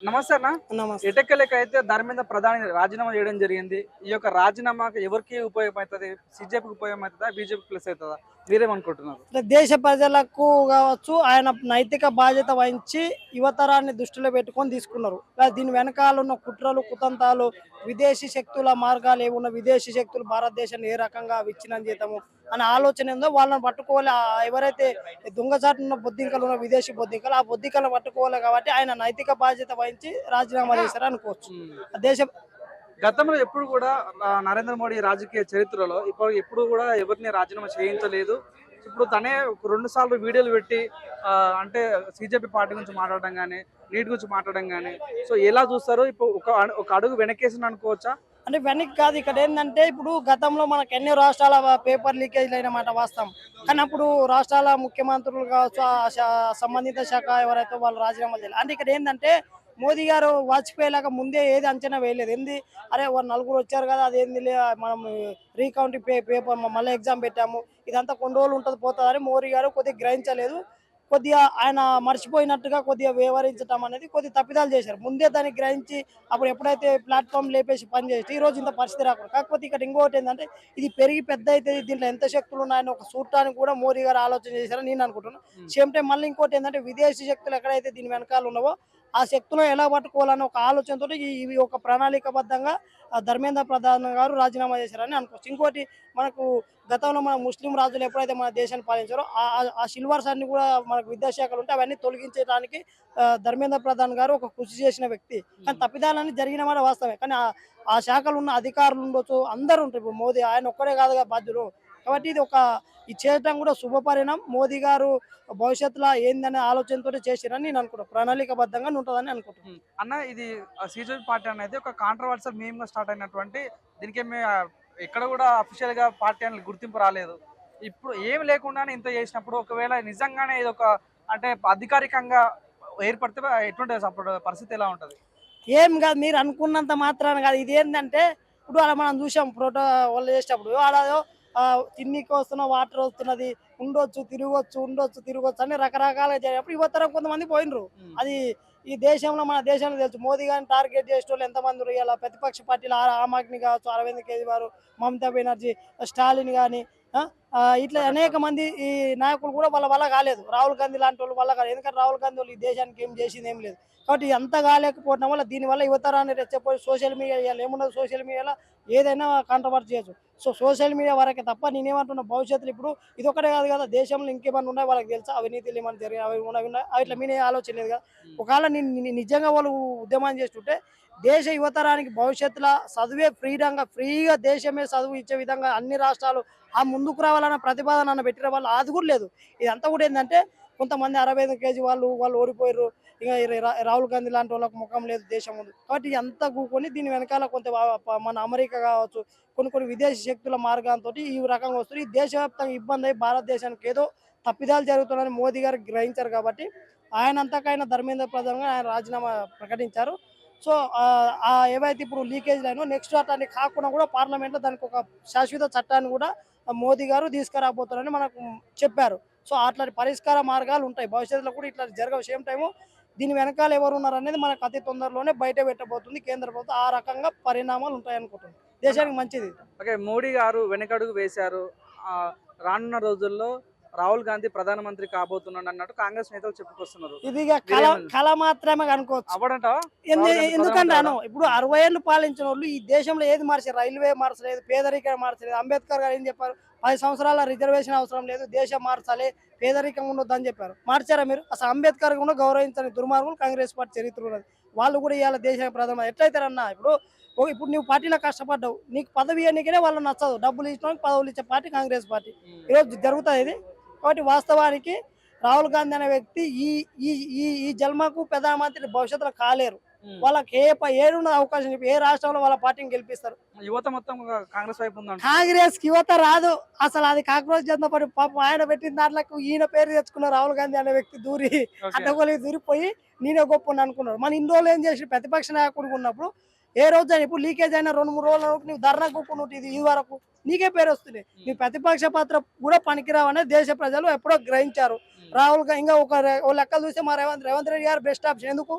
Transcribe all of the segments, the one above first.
నమస్తే అన్న. నమస్తే. ఎటెక్కలకైతే ధర్మేంద్ర ప్రధాని రాజీనామా చేయడం జరిగింది. ఈ యొక్క రాజీనామాకు ఎవరికి ఉపయోగపడుతుంది? సీజేపీకి ఉపయోగపడుతుందా? బీజేపీ ప్లస్ అవుతుందా? మీరేమనుకుంటున్నారు? అంటే దేశ ప్రజలకు కావచ్చు, ఆయన నైతిక బాధ్యత వహించి యువతరాన్ని దృష్టిలో పెట్టుకొని తీసుకున్నారు. దీని వెనకాల ఉన్న కుట్రలు, కుతంత్రాలు, విదేశీ శక్తుల మార్గాలు ఏమున్న విదేశీ శక్తులు భారతదేశాన్ని ఏ రకంగా విచ్ఛిన్నం చేద్దాము అనే ఆలోచన ఉందో వాళ్ళని పట్టుకోవాలి. ఎవరైతే దొంగచాటున్న బొద్దింకలు ఉన్న విదేశీ బొద్దింకలు, ఆ బొద్దింకలను పట్టుకోవాలి కాబట్టి ఆయన నైతిక బాధ్యత వహించి రాజీనామా చేశారు అనుకోవచ్చు. దేశ గతంలో ఎప్పుడు కూడా నరేంద్ర మోడీ రాజకీయ చరిత్రలో ఎప్పుడు కూడా ఎవరిని రాజీనామా చేయించలేదు. ఇప్పుడు తనే 2 సార్లు వీడియోలు పెట్టి అంటే సీజేపీ పార్టీ గురించి మాట్లాడడం కానీ, నీటి గురించి మాట్లాడడం కానీ, సో ఎలా చూస్తారు? ఇప్పుడు ఒక అడుగు వెనకేసిన అనుకోవచ్చా? అంటే వెనక్కి కాదు. ఇక్కడ ఏంటంటే ఇప్పుడు గతంలో మనకు ఎన్నో రాష్ట్రాల పేపర్ లీకేజ్లు అయినమాట వాస్తవం. కానీ అప్పుడు రాష్ట్రాల ముఖ్యమంత్రులు కావచ్చు, సంబంధిత శాఖ ఎవరైతే వాళ్ళు రాజీనామా చేయాలి. అంటే ఇక్కడ ఏంటంటే మోదీ గారు వాజ్పేయి లాగా ముందే ఏది అంచనా వేయలేదు. ఏంది అరే నలుగురు వచ్చారు కదా, అదేంది మనం రీకౌంటింగ్ పేపర్ మళ్ళీ ఎగ్జామ్ పెట్టాము, ఇదంతా కొన్ని రోజులు ఉంటుంది పోతుంది అని మోదీ గారు కొద్దిగా గ్రహించలేదు. కొద్దిగా ఆయన మర్చిపోయినట్టుగా కొద్దిగా వ్యవహరించడం అనేది కొద్దిగా తప్పిదాలు చేశారు. ముందే దాన్ని గ్రహించి అప్పుడు ఎప్పుడైతే ప్లాట్ఫామ్ లేపేసి పనిచేసి ఈ రోజు ఇంత పరిస్థితి రాకూడదు. కాకపోతే ఇక్కడ ఇంకోటి ఏంటంటే ఇది పెరిగి పెద్ద అయితే దీంట్లో ఎంత శక్తులు ఉన్నాయని ఒక చూడటానికి కూడా మోదీ గారు ఆలోచన చేశారని నేను అనుకుంటున్నాను. సేమ్ టైం మళ్ళీ ఇంకోటి ఏంటంటే విదేశీ శక్తులు ఎక్కడైతే దీని వెనకాల ఉన్నావో ఆ శక్తులను ఎలా పట్టుకోవాలన్న ఒక ఆలోచనతో ఇవి ఒక ప్రణాళికబద్ధంగా ధర్మేంద్ర ప్రధాన్ గారు రాజీనామా చేశారని అనుకోవచ్చు. ఇంకోటి మనకు గతంలో మన ముస్లిం రాజులు ఎప్పుడైతే మన దేశాన్ని పాలించారో ఆ సిల్వర్స్ అన్ని కూడా మనకు విద్యాశాఖలు ఉంటే అవన్నీ తొలగించడానికి ధర్మేంద్ర ప్రధాన్ గారు ఒక కృషి చేసిన వ్యక్తి. కానీ తప్పిదాలన్నీ జరిగిన మాట వాస్తవమే. కానీ ఆ శాఖలు ఉన్న అధికారులు ఉండొచ్చు, అందరూ ఉంటారు. ఇప్పుడు మోదీ ఆయన ఒక్కడే కాదుగా బాధ్యులు. కాబట్టి ఇది చేయడం కూడా శుభపరిణామం. మోదీ గారు భవిష్యత్తులో ఏందనే ఆలోచనతో చేసిరని నేను అనుకుంటాను. ప్రణాళికబద్ధంగా ఉంటుందని అనుకుంటున్నాను. అన్న, ఇది సీజేపీ పార్టీ అనేది ఒక కాంట్రవర్షియల్ మీమ్ గా స్టార్ట్ అయినటువంటి దీనికి ఎక్కడ కూడా అఫీషియల్ గా పార్టీ అనేది గుర్తింపు రాలేదు. ఇప్పుడు ఏమి లేకుండానే ఇంత చేసినప్పుడు ఒకవేళ నిజంగానే ఇది ఒక అంటే అధికారికంగా ఏర్పడితే ఎటువంటి అప్పుడు పరిస్థితి ఎలా ఉంటది? ఏం కాదు, మీరు అనుకున్నంత మాత్రాన కాదు. ఇది ఏంటంటే ఇప్పుడు అలా మనం చూసాం ప్రోటో వాళ్ళు చేసేటప్పుడు అలా తిన్నికి వస్తున్న వాటర్ వస్తున్నది, ఉండొచ్చు తిరగొచ్చు అని రకరకాలుగా జరిగినప్పుడు యువతరం కొంతమంది పోయినరు. అది ఈ దేశంలో మన దేశంలో తెలుసు. మోదీ గారిని టార్గెట్ చేసే వాళ్ళు ఎంతమంది ఇలా ప్రతిపక్ష పార్టీలు ఆమ్ ఆద్మీ కావచ్చు, అరవింద్ కేజ్రీవాల్, మమతా బెనర్జీ, స్టాలిన్ కానీ ఇట్లా అనేక మంది ఈ నాయకులు కూడా వాళ్ళ వల్ల కాలేదు. రాహుల్ గాంధీ లాంటి వాళ్ళ వల్ల కాలేదు. ఎందుకంటే రాహుల్ గాంధీ వాళ్ళు ఈ దేశానికి ఏం చేసింది ఏం లేదు. కాబట్టి ఎంత కాలేకపోవడం వల్ల దీనివల్ల యువతరాన్ని రెచ్చపోయి సోషల్ మీడియా ఏమున్నది, సోషల్ మీడియాలో ఏదైనా కాంట్రవర్సీ చేయొచ్చు. సో సోషల్ మీడియా వరకే తప్ప నేనేమంటున్నా భవిష్యత్తులో ఇప్పుడు ఇది ఒకటే కాదు కదా, దేశంలో ఇంకేమన్నా ఉన్నాయి వాళ్ళకి తెలుసా, అవినీతిలు ఏమైనా జరిగిన అవి ఉన్నాయి ఇట్లా మీనే ఆలోచన లేదు కదా. ఒకవేళ నిజంగా వాళ్ళు ఉద్యమం చేస్తుంటే దేశ యువతరానికి భవిష్యత్తులో చదువే ఫ్రీగా దేశమే చదువు ఇచ్చే విధంగా అన్ని రాష్ట్రాలు ముందుకు రావాలన్న ప్రతిపాదన పెట్టిన వాళ్ళు అది కూడా లేదు. ఇదంతా కూడా ఏంటంటే కొంతమంది 65 కేజీ వాళ్ళు ఓడిపోయారు. ఇంకా రాహుల్ గాంధీ లాంటి వాళ్ళకి ముఖం లేదు దేశం ముందు. కాబట్టి అంతా కూకొని దీని వెనకాల కొంత మన అమెరికా కావచ్చు, కొన్ని విదేశీ శక్తుల మార్గాలతో ఈ రకంగా వస్తుంది. ఈ దేశవ్యాప్తంగా ఇబ్బంది అయ్యి భారతదేశానికి ఏదో తప్పిదాలు జరుగుతున్నాయని మోదీ గారు గ్రహించారు. కాబట్టి ఆయనంతకైనా ధర్మేంద్ర ప్రధాన్ ఆయన రాజీనామా ప్రకటించారు. సో ఏవైతే ఇప్పుడు లీకేజ్ అయినో నెక్స్ట్ అట్లాంటి కాకుండా కూడా పార్లమెంట్లో దానికి ఒక శాశ్వత చట్టాన్ని కూడా మోదీ గారు తీసుకురాబోతున్నారని మనకు చెప్పారు. సో అట్లాంటి పరిష్కార మార్గాలు ఉంటాయి. భవిష్యత్తులో కూడా ఇట్లా జరగవు. సేమ్ టైము దీని వెనకాల ఎవరు ఉన్నారు అనేది మనకు అతి తొందరలోనే బయట పెట్టబోతుంది కేంద్ర ప్రభుత్వం. ఆ రకంగా పరిణామాలు ఉంటాయి అనుకుంటున్నాను. దేశానికి మంచిది. ఓకే, మోడీ గారు వెనకడుగు వేశారు. రానున్న రోజుల్లో రాహుల్ గాంధీ ప్రధానమంత్రి కాబోతున్నాడు అన్నట్టు కాంగ్రెస్ నేతలు చెప్పుకొస్తున్నారు. ఇది కళ మాత్రమే అనుకోవచ్చు. అవ్వడంట. ఎందుకంటే ఇప్పుడు 60 ఏళ్ళు పాలించిన వాళ్ళు ఈ దేశంలో ఏది మార్చారు? రైల్వే మార్చలేదు, పేదరికం మార్చలేదు. అంబేద్కర్ గారు ఏం చెప్పారు? 10 సంవత్సరాల రిజర్వేషన్ అవసరం లేదు, దేశం మార్చాలి, పేదరికం ఉండొద్దు అని చెప్పారు. మార్చారా మీరు? అసలు అంబేద్కర్ కూడా గౌరవించని దుర్మార్గులు కాంగ్రెస్ పార్టీ చరిత్ర ఉన్నది. వాళ్ళు కూడా ఇవాళ దేశ ప్రధాన ఎట్లయితారన్నా? ఇప్పుడు నువ్వు పార్టీలో కష్టపడ్డావు, నీకు పదవి ఎన్నికనే వాళ్ళు నచ్చదు, డబ్బులు ఇచ్చడానికి పదవులు ఇచ్చే పార్టీ కాంగ్రెస్ పార్టీ. ఈరోజు జరుగుతుంది ఇది. కాబట్టి వాస్తవానికి రాహుల్ గాంధీ అనే వ్యక్తి ఈ జన్మకు ప్రధానమంత్రి భవిష్యత్తులో కాలేరు. వాళ్ళకి ఏడున్న అవకాశం చెప్పి ఏ రాష్ట్రంలో వాళ్ళ పార్టీని గెలిపిస్తారు? యువత మొత్తం కాంగ్రెస్ వైపు ఉందంట. కాంగ్రెస్ కి యువత రాదు అసలు. అది కాంగ్రెస్ జనతా పార్టీ. పాపం ఆయన పెట్టిన దాంట్లో ఈయన పేరు తెచ్చుకున్న రాహుల్ గాంధీ అనే వ్యక్తి అడ్డగోలికి దూరిపోయి నేనే గొప్ప అనుకున్నాడు. మన ఇన్ని రోజులు ఏం చేసి ప్రతిపక్ష నాయకుడు ఉన్నప్పుడు ఏ రోజు ఇప్పుడు లీకేజ్ అయినా 2-3 రోజుల నువ్వు ధర్నా కూకున్నట్టు ఇది వరకు నీకే పేరు వస్తుంది. నీ ప్రతిపక్ష పాత్ర కూడా పనికిరావు అనేది దేశ ప్రజలు ఎప్పుడో గ్రహించారు. రాహుల్ ఇంకా ఒక లెక్కలు చూస్తే మా రేవంత్ రెడ్డి గారు బెస్ట్ ఆప్షన్. ఎందుకు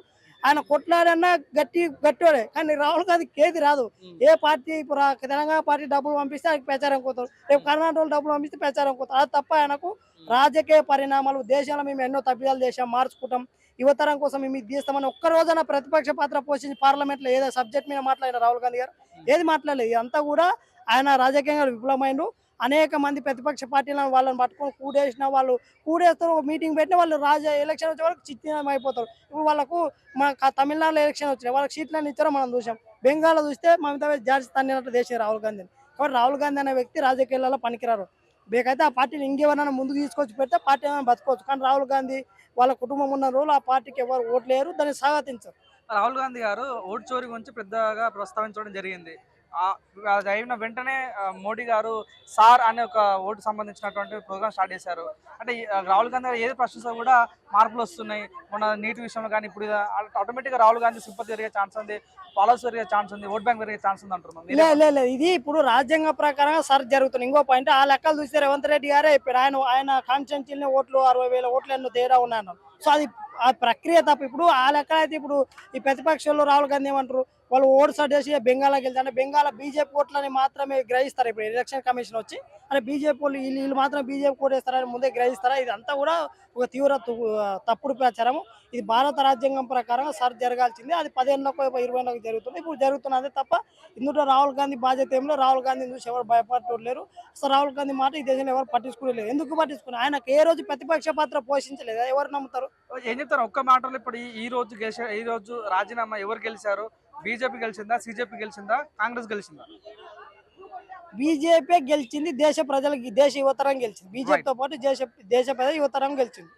ఆయన కొట్లాడన్నా గట్టివాడే, కానీ రాహుల్ గాంధీకి ఏది రాదు. ఏ పార్టీ ఇప్పుడు తెలంగాణ పార్టీ డబ్బులు పంపిస్తే ఆయనకి ప్రచారం కోతారు, రేపు కర్ణాటక వాళ్ళు డబ్బులు పంపిస్తే ప్రచారం కోతారు. అది తప్ప ఆయనకు రాజకీయ పరిణామాలు, దేశంలో మేము ఎన్నో తప్పిదాలు చేసాం, మార్చుకుంటాం, యువతరం కోసం మేము ఇది చేస్తామని ఒక్క రోజున ప్రతిపక్ష పాత్ర పోషించి పార్లమెంట్ లో ఏదో సబ్జెక్ట్ మీద మాట్లాడిన రాహుల్ గాంధీ గారు ఏది మాట్లాడలేదు. ఇదంతా కూడా ఆయన రాజకీయంగా విఫలమైండు. అనేక మంది ప్రతిపక్ష పార్టీలను వాళ్ళని పట్టుకొని కూడేసిన వాళ్ళు కూడేస్తారు, మీటింగ్ పెట్టిన వాళ్ళు ఎలక్షన్ వచ్చే వరకు చిత్తం అయిపోతారు. ఇప్పుడు వాళ్ళకు మన తమిళనాడులో ఎలక్షన్ వచ్చినాయి, వాళ్ళకి సీట్లను ఇచ్చారో మనం చూసాం. బెంగాల్లో చూస్తే మమతా జార్జి తన్నినట్టు దేశం రాహుల్ గాంధీని. కాబట్టి రాహుల్ గాంధీ అనే వ్యక్తి రాజకీయాలలో పనికిరారు. బేకైతే ఆ పార్టీని ఇంకెవరైనా ముందుకు తీసుకొచ్చి పెడితే పార్టీ ఏమైనా బతుకోవచ్చు, కానీ రాహుల్ గాంధీ వాళ్ళ కుటుంబం ఉన్న రోజులు ఆ పార్టీకి ఎవరు ఓట్లేరు, దాన్ని స్వాగతించరు. రాహుల్ గాంధీ గారు ఓటు చోరీ గురించి పెద్దగా ప్రస్తావించడం జరిగింది. అది అయిన వెంటనే మోడీ గారు సార్ అనే ఒక ఓటు సంబంధించినటువంటి ప్రోగ్రామ్ స్టార్ట్ చేశారు. అంటే రాహుల్ గాంధీ గారు ఏది ప్రశ్నిస్తా కూడా మార్పులు వస్తున్నాయి. మన నీటి విషయంలో కానీ ఇప్పుడు ఆటోమేటిక్గా రాహుల్ గాంధీ సింపతి పెరిగే ఛాన్స్ ఉంది, ఫాలోవర్స్ పెరిగే ఛాన్స్ ఉంది, ఓట్ బ్యాంక్ పెరిగే ఛాన్స్ ఉంది అంటున్నాం. లేదు, ఇది ఇప్పుడు రాజ్యాంగ ప్రకారంగా సర్చ్ జరుగుతుంది. ఇంకో పాయింట్, ఆ లెక్కలు చూస్తే రేవంత్ రెడ్డి గారే చెప్పారు, ఆయన కాన్స్టిట్యూన్సీలో ఓట్లు 60,000 ఓట్లు ఎన్నో తేడా ఉన్నాయన్నారు. సో అది ఆ ప్రక్రియ తప్ప. ఇప్పుడు ఆ లెక్క అయితే ఇప్పుడు ఈ ప్రతిపక్షంలో రాహుల్ గాంధీ ఏమంటారు, వాళ్ళు ఓటు సర్దేసి బెంగాల్కి వెళ్తారు, అంటే బెంగాల్ బీజేపీ ఓట్లని మాత్రమే గ్రహిస్తారు. ఇప్పుడు ఎలక్షన్ కమిషన్ వచ్చి అంటే బీజేపీ వాళ్ళు వీళ్ళు మాత్రం బీజేపీ ఓటేస్తారని ముందే గ్రహిస్తారా? ఇదంతా కూడా ఒక తీవ్ర తప్పుడు ప్రచారం. ఇది భారత రాజ్యాంగం ప్రకారం సర్చ్ జరగాల్సింది. అది 10 ఏళ్ళకు 20 ఏళ్ళకు జరుగుతుంది, ఇప్పుడు జరుగుతున్నదే తప్ప ఇందులో రాహుల్ గాంధీ బాధ్యత ఏమిలో. రాహుల్ గాంధీని చూసి ఎవరు భయపడలేరు. అసలు రాహుల్ గాంధీ మాట ఈ దేశంలో ఎవరు పట్టించుకోలేదు. ఎందుకు పట్టించుకున్నారు? ఆయనకు ఏ రోజు ప్రతిపక్ష పాత్ర పోషించలేదు, ఎవరు నమ్ముతారు? ఏం చెప్తారు ఒక్క మాటలో? ఇప్పుడు ఈ రోజు రాజీనామా ఎవరు గెలిచారు? బీజేపీ గెలిచిందా, సిజేపీ గెలిచిందా, కాంగ్రెస్ గెలిచిందా? బీజేపీ గెలిచింది, దేశ ప్రజలకి, దేశ యువతరం గెలిచింది. బీజేపీతో పాటు దేశ ప్రజల యువతరం గెలిచింది.